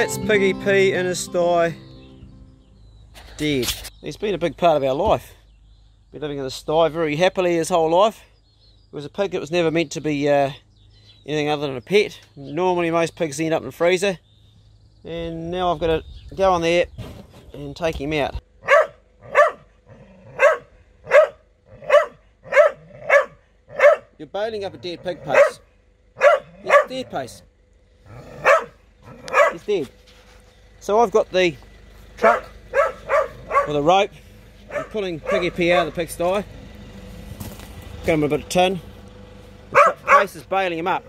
That's Piggy Pee in his sty, dead. He's been a big part of our life. Been living in the sty very happily his whole life. He was a pig that was never meant to be anything other than a pet. Normally most pigs end up in the freezer. And now I've got to go on there and take him out. You're bailing up a dead pig, Pace. He's dead, Pace. He's dead. So I've got the truck with a rope. I'm pulling Piggy Pee out of the pigsty. Got him a bit of tin. Pace is bailing him up.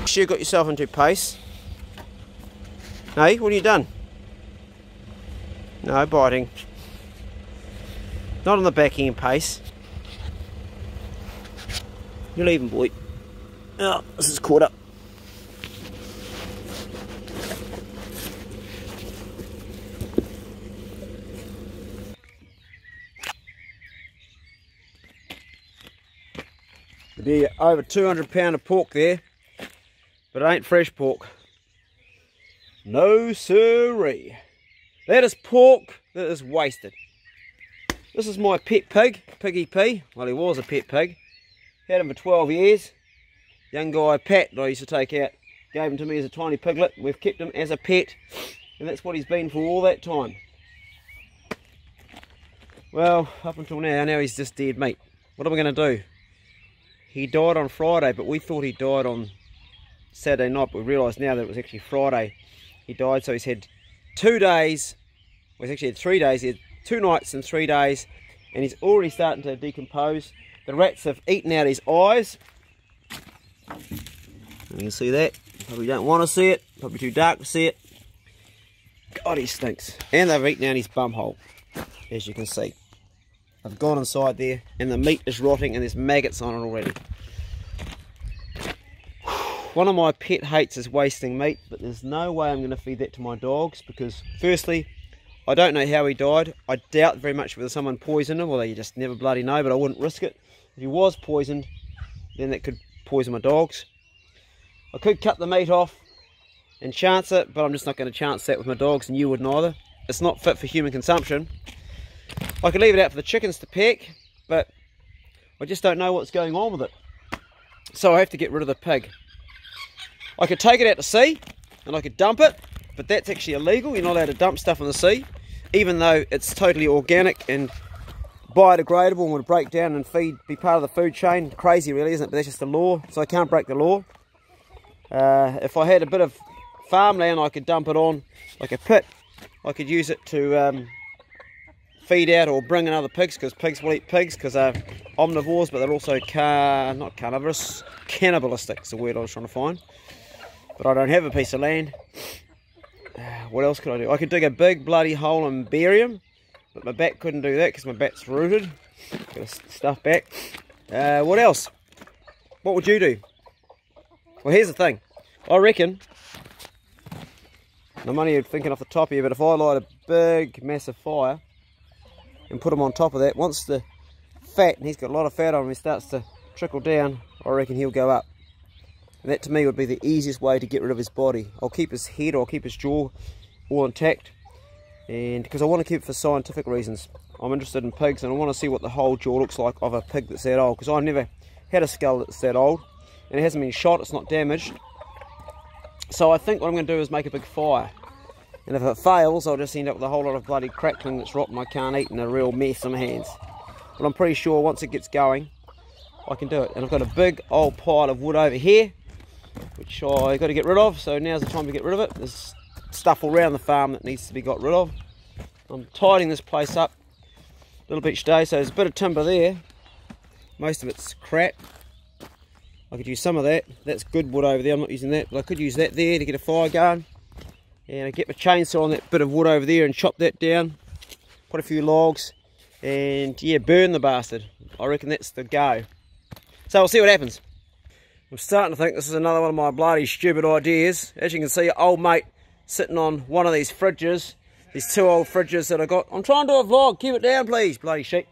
You got yourself into, Pace. Hey, what have you done? No biting. Not on the back end, Pace. You're leaving, boy. Oh, this is caught up. There's over 200 pound of pork there, but it ain't fresh pork. No siree. That is pork that is wasted. This is my pet pig, Piggy Pee. Well, he was a pet pig. Had him for 12 years. Young guy Pat that I used to take out gave him to me as a tiny piglet. We've kept him as a pet, and that's what he's been for all that time. Well, up until now he's just dead meat. What are we going to do? He died on Friday, but we thought he died on Saturday night, but we realised now that it was actually Friday he died. So he's had 2 days, well, he's actually had 3 days. He had 2 nights and 3 days, and he's already starting to decompose. The rats have eaten out his eyes. You can see that. Probably don't want to see it. Probably too dark to see it. God, he stinks. And they've eaten out his bum hole, as you can see. I've gone inside there, and the meat is rotting, and there's maggots on it already. One of my pet hates is wasting meat, but there's no way I'm going to feed that to my dogs, because firstly, I don't know how he died. I doubt very much whether someone poisoned him, although you just never bloody know, but I wouldn't risk it. If he was poisoned, then that could poison my dogs. I could cut the meat off and chance it, but I'm just not going to chance that with my dogs, and you wouldn't either. It's not fit for human consumption. I could leave it out for the chickens to peck, but I just don't know what's going on with it. So I have to get rid of the pig. I could take it out to sea, and I could dump it, but that's actually illegal. You're not allowed to dump stuff in the sea, even though it's totally organic and biodegradable and would break down and be part of the food chain. Crazy really, isn't it? But that's just the law, so I can't break the law. If I had a bit of farmland, I could dump it on like a pit. I could use it to feed out or bring in other pigs, because pigs will eat pigs because they're omnivores, but they're also not carnivorous, cannibalistic is the word I was trying to find. But I don't have a piece of land. What else could I do? I could dig a big bloody hole and bury him, but my bat couldn't do that because my bat's rooted. Got to stuff back. What else? What would you do? Well, here's the thing. I reckon, I'm only thinking off the top here, but if I light a big massive fire and put him on top of that, once the fat, and he's got a lot of fat on him, he starts to trickle down, I reckon he'll go up. And that to me would be the easiest way to get rid of his body. I'll keep his head, or I'll keep his jaw all intact, and because I want to keep it for scientific reasons. I'm interested in pigs, and I want to see what the whole jaw looks like of a pig that's that old, because I've never had a skull that's that old, and it hasn't been shot, it's not damaged. So I think what I'm going to do is make a big fire, and if it fails, I'll just end up with a whole lot of bloody crackling that's rotten I can't eat, and a real mess on my hands. But I'm pretty sure once it gets going, I can do it. And I've got a big old pile of wood over here, which I've got to get rid of, so now's the time to get rid of it. There's stuff all around the farm that needs to be got rid of. I'm tidying this place up a little bit each day, so there's a bit of timber there. Most of it's crap. I could use some of that. That's good wood over there, I'm not using that, but I could use that there to get a fire going. And I get my chainsaw on that bit of wood over there and chop that down, put a few logs, and yeah, burn the bastard. I reckon that's the go. So we'll see what happens. I'm starting to think this is another one of my bloody stupid ideas. As you can see, old mate sitting on one of these fridges. These 2 old fridges that I got. I'm trying to do a vlog, keep it down please, bloody shit.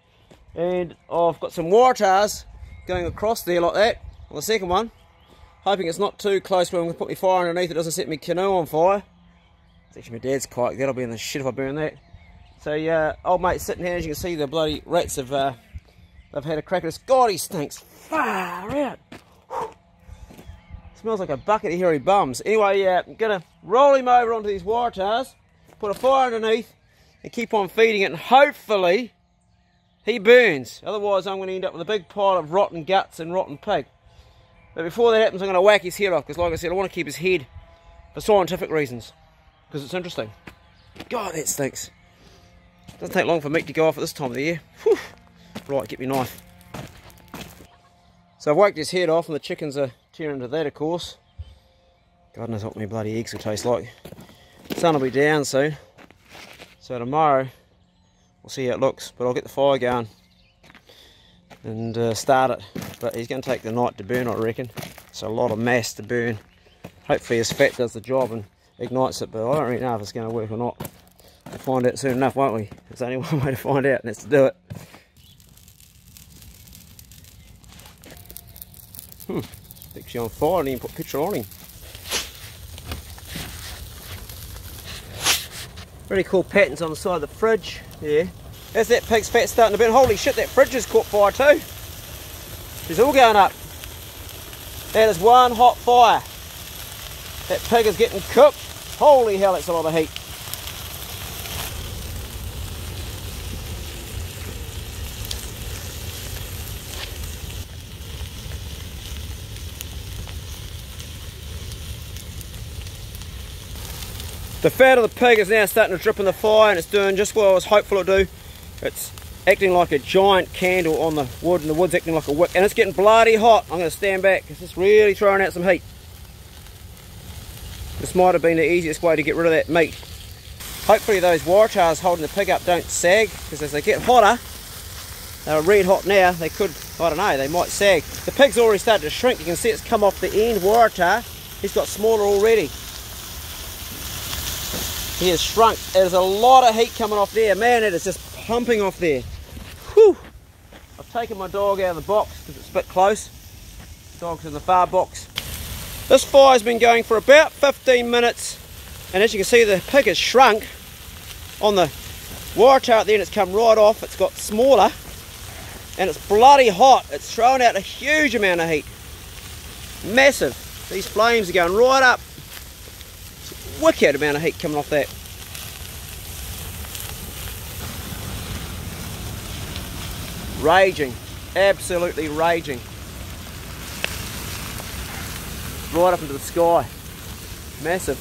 And I've got some wire tars going across there like that. on the second one. Hoping it's not too close where I'm going to put my fire underneath, it doesn't set my canoe on fire. It's actually my dad's kite, that'll be in the shit if I burn that. So old mate's sitting here, as you can see the bloody rats have they've had a crack at us. God, he stinks far out. Smells like a bucket of hairy bums. Anyway, I'm going to roll him over onto these waratahs, put a fire underneath, and keep on feeding it, and hopefully he burns. Otherwise I'm going to end up with a big pile of rotten guts and rotten pig. But before that happens, I'm going to whack his head off, because like I said, I want to keep his head for scientific reasons, because it's interesting. God, that stinks. Doesn't take long for meat to go off at this time of the year. Whew. Right, get me knife. So I've whacked his head off, and the chickens are tearing into that, of course. God knows what my bloody eggs will taste like. The sun will be down soon, so tomorrow we'll see how it looks. But I'll get the fire going and start it. But he's going to take the night to burn, I reckon. It's a lot of mass to burn. Hopefully his fat does the job and ignites it, but I don't really know if it's going to work or not. We'll find out soon enough, won't we? There's only one way to find out, and that's to do it. Actually on fire, and even put petrol on him. Really cool patterns on the side of the fridge. Yeah. There's that pig's fat starting to burn. Holy shit, that fridge has caught fire too. It's all going up. That is one hot fire. That pig is getting cooked. Holy hell, that's a lot of heat. The fat of the pig is now starting to drip in the fire, and it's doing just what I was hopeful it would do. It's acting like a giant candle on the wood, and the wood's acting like a wick, and it's getting bloody hot. I'm going to stand back because it's really throwing out some heat. This might have been the easiest way to get rid of that meat. Hopefully those waratahs holding the pig up don't sag, because as they get hotter, they're red hot now, they could, I don't know, they might sag. The pig's already started to shrink. You can see it's come off the end waratah. He's got smaller already. He has shrunk. There's a lot of heat coming off there. Man, it is just pumping off there. Whew. I've taken my dog out of the box because it's a bit close. The dog's in the far box. This fire's been going for about 15 minutes. And as you can see, the pig has shrunk on the waratah at the end. It's come right off. It's got smaller. And it's bloody hot. It's throwing out a huge amount of heat. Massive. These flames are going right up. Wicked amount of heat coming off that. Raging, absolutely raging. Right up into the sky. Massive.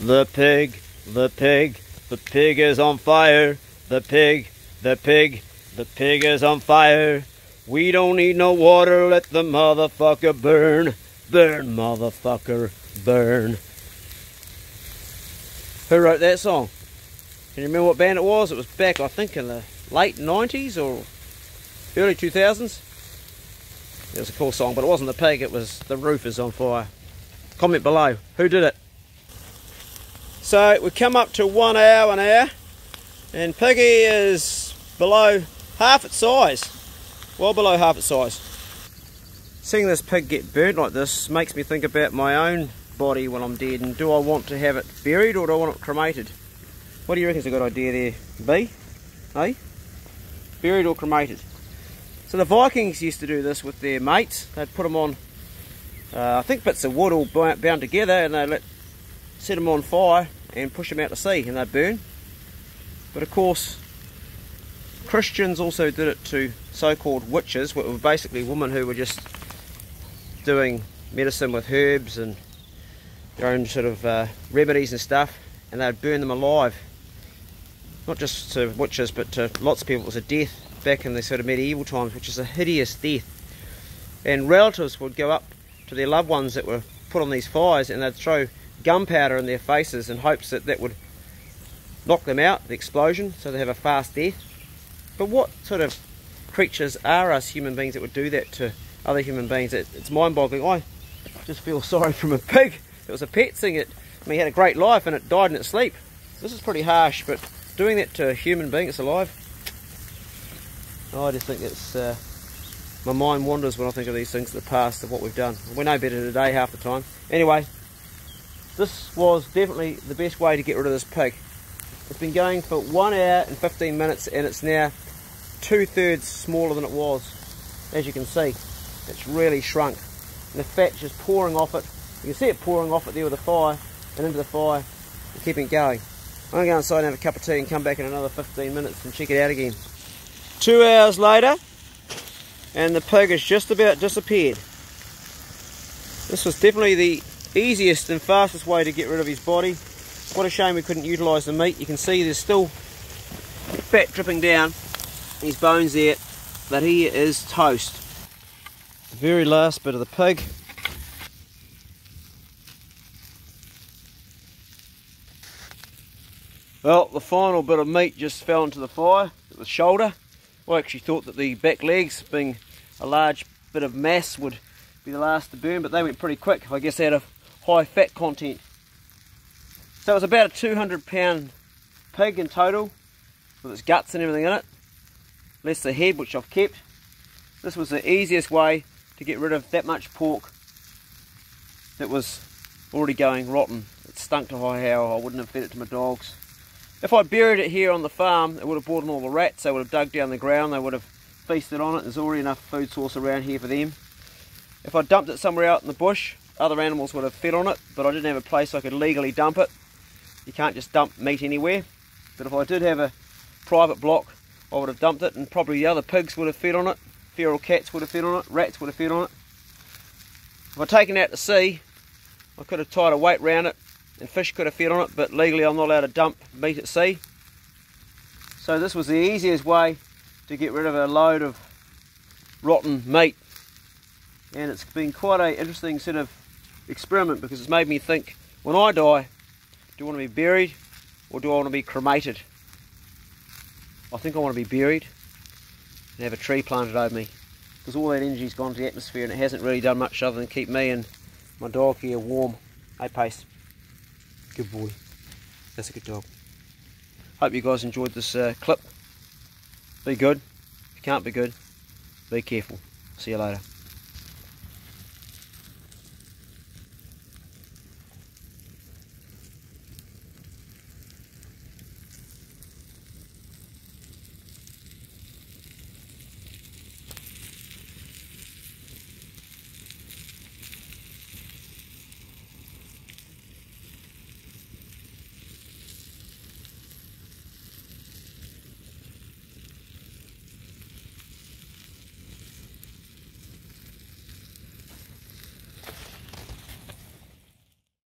The pig, the pig, the pig is on fire. The pig, the pig. The pig is on fire. We don't need no water. Let the motherfucker burn. Burn, motherfucker, burn. Who wrote that song? Can you remember what band it was? It was back, I think, in the late 90s or early 2000s. It was a cool song, but it wasn't the pig. It was The Roof is on Fire. Comment below. Who did it? So we've come up to 1 hour now, and Piggy is below half its size, well below half its size. Seeing this pig get burnt like this makes me think about my own body when I'm dead, and do I want to have it buried or do I want it cremated? What do you reckon is a good idea there, B? Eh? Buried or cremated? So the Vikings used to do this with their mates. They'd put them on, I think bits of wood all bound together, and they'd set them on fire and push them out to sea, and they'd burn. But of course, Christians also did it to so-called witches, which were basically women who were just doing medicine with herbs and their own sort of remedies and stuff, and they'd burn them alive. Not just to witches, but to lots of people. It was a death back in the sort of medieval times, which is a hideous death. And relatives would go up to their loved ones that were put on these fires, and they'd throw gunpowder in their faces in hopes that that would knock them out, the explosion, so they have a fast death. But what sort of creatures are us human beings that would do that to other human beings? It's mind-boggling. I just feel sorry for a pig. It was a pet thing. He had a great life and it died in its sleep. This is pretty harsh, but doing that to a human being that's alive, I just think it's, my mind wanders when I think of these things in the past of what we've done. We know better today half the time. Anyway, this was definitely the best way to get rid of this pig. It's been going for 1 hour and 15 minutes and it's now 2/3 smaller than it was. As you can see, it's really shrunk. And the fat's just pouring off it. You can see it pouring off it there with the fire and into the fire and keeping it going. I'm going to go inside and have a cup of tea and come back in another 15 minutes and check it out again. 2 hours later and the pig has just about disappeared. This was definitely the easiest and fastest way to get rid of his body. What a shame we couldn't utilise the meat. You can see there's still fat dripping down his bones there, but he is toast. The very last bit of the pig. Well, the final bit of meat just fell into the fire, the shoulder. I actually thought that the back legs, being a large bit of mass, would be the last to burn, but they went pretty quick. I guess they had a high fat content. So it was about a 200-pound pig in total, with its guts and everything in it, less the head, which I've kept. This was the easiest way to get rid of that much pork that was already going rotten. It stunk to high hell. I wouldn't have fed it to my dogs. If I buried it here on the farm, it would have brought in all the rats. They would have dug down the ground, they would have feasted on it. There's already enough food source around here for them. If I dumped it somewhere out in the bush, other animals would have fed on it, but I didn't have a place I could legally dump it. You can't just dump meat anywhere. But if I did have a private block, I would have dumped it, and probably the other pigs would have fed on it, feral cats would have fed on it, rats would have fed on it. If I'd taken it out to sea, I could have tied a weight round it, and fish could have fed on it, but legally I'm not allowed to dump meat at sea. So this was the easiest way to get rid of a load of rotten meat. And it's been quite an interesting sort of experiment, because it's made me think, when I die, do I want to be buried or do I want to be cremated? I think I want to be buried and have a tree planted over me, because all that energy's gone to the atmosphere and it hasn't really done much other than keep me and my dog here warm. Hey Pace, good boy, that's a good dog. Hope you guys enjoyed this clip. Be good. If you can't be good, be careful. See you later.